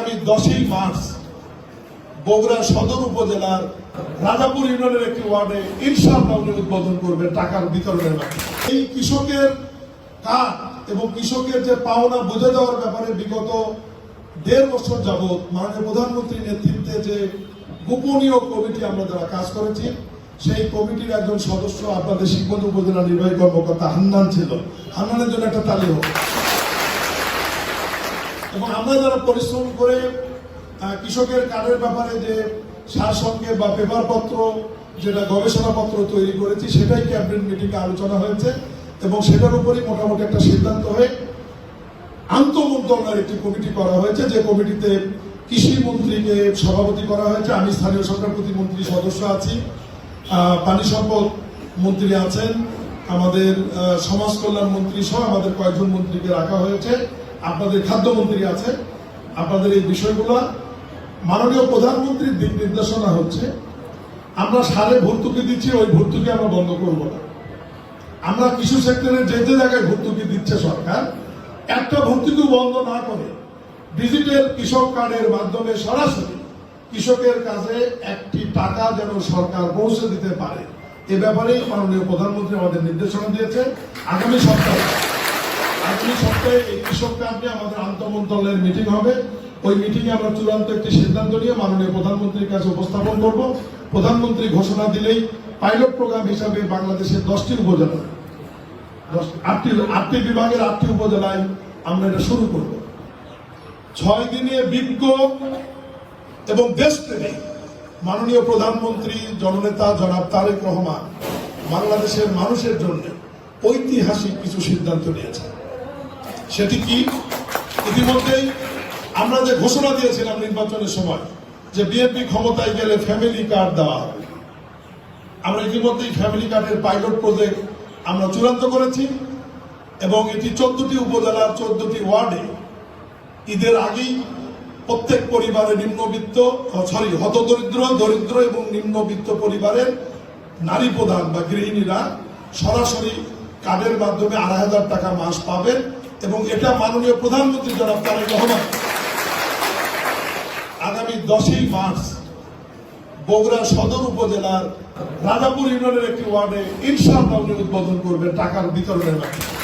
আগামী 10ই মার্চ বগুড়া সদর উপজেলার রাজাপুর ইউনিয়নের একটি ওয়ার্ডে ইনশাআল্লাহ উনি উদ্বোধন করবেন টাকার বিতরণের মাধ্যমে। এই কৃষকের কাজ এবং কৃষকের যে পাওনা বুঝে দেওয়ার ব্যাপারে বিগত 1.5 বছর যাবৎ মাননীয় প্রধানমন্ত্রীর নেতৃত্বে যে গোপনীয় কমিটি আমরা যারা কাজ করেছি, সেই কমিটির একজন সদস্য আপনাদের শিবগঞ্জ উপজেলা নির্বাহী কর্মকর্তা হান্নান ছিল। হান্নানের জন্য একটা তালি হোক। এবং আমরা যারা পরিশ্রম করে কৃষকের কার্ডের ব্যাপারে যে সারসংক্ষেপ বা পেপারপত্র যেটা গবেষণাপত্র তৈরি করেছি, সেটাই ক্যাবিনেট মিটিংয়ে আলোচনা হয়েছে এবং সেটার উপরই মোটামুটি একটা সিদ্ধান্ত হয়ে আন্তঃমন্ত্রণালয়ের একটি কমিটি করা হয়েছে, যে কমিটিতে কৃষি মন্ত্রীকে সভাপতি করা হয়েছে। আমি স্থানীয় সরকার প্রতিমন্ত্রী সদস্য আছি, পানি সম্পদ মন্ত্রী আছেন, আমাদের সমাজ কল্যাণ মন্ত্রী সহ আমাদের কয়েকজন মন্ত্রীকে রাখা হয়েছে, আপনাদের খাদ্যমন্ত্রী আছে। আপনাদের এই বিষয়গুলো মাননীয় প্রধানমন্ত্রীর দিক নির্দেশনা হচ্ছে, আমরা সারে ভর্তুকি দিচ্ছি, ওই ভর্তুকি আমরা বন্ধ করব না। আমরা কৃষি সেক্টরে যে যে জায়গায় ভর্তুকি দিচ্ছে সরকার, একটা ভর্তুকি বন্ধ না করে ডিজিটাল কৃষক কার্ডের মাধ্যমে সরাসরি কৃষকের কাছে একটি টাকা যেন সরকার পৌঁছে দিতে পারে, এ ব্যাপারে মাননীয় প্রধানমন্ত্রী আমাদের নির্দেশনা দিয়েছে। আগামী সপ্তাহে এই কৃষক কার্ড নিয়ে আমাদের আন্তঃমন্ত্রণালয়ের মিটিং হবে। ওই মিটিংয়ে আমরা চূড়ান্ত একটি সিদ্ধান্ত নিয়ে মাননীয় প্রধানমন্ত্রীর কাছে উপস্থাপন করব। প্রধানমন্ত্রী ঘোষণা দিলেই পাইলট প্রোগ্রাম হিসাবে বাংলাদেশের 10টি উপজেলা, 8টি বিভাগের 8টি উপজেলায় আমরা এটা শুরু করব। 6 দিনে বিজ্ঞ এবং দেশপ্রেমী মাননীয় প্রধানমন্ত্রী জননেতা জনাব তারেক রহমান বাংলাদেশের মানুষের জন্য ঐতিহাসিক কিছু সিদ্ধান্ত নিয়েছে। সেটি কি? ইতিমধ্যেই আমরা যে ঘোষণা দিয়েছিলাম নির্বাচনের সময় যে বিএনপি ক্ষমতায় গেলে ফ্যামিলি কার্ড দেওয়া হবে, আমরা ইতিমধ্যেই ফ্যামিলি কার্ডের পাইলট প্রজেক্ট আমরা চূড়ান্ত করেছি এবং এটি 14টি উপজেলার 14টি ওয়ার্ডে ঈদের আগেই প্রত্যেক পরিবারের হতদরিদ্র, দরিদ্র এবং নিম্নবিত্ত পরিবারের নারী প্রধান বা গৃহিণীরা সরাসরি কার্ডের মাধ্যমে 2,500 টাকা মাস পাবেন এবং এটা মাননীয় প্রধানমন্ত্রী জনাব তারেক রহমান আগামী 10ই মার্চ বগুড়া সদর উপজেলার রাজাপুর ইউনিয়নের একটি ওয়ার্ডে ইনশাআল্লাহ উনি উদ্বোধন করবেন টাকার বিতরণের মাধ্যমে।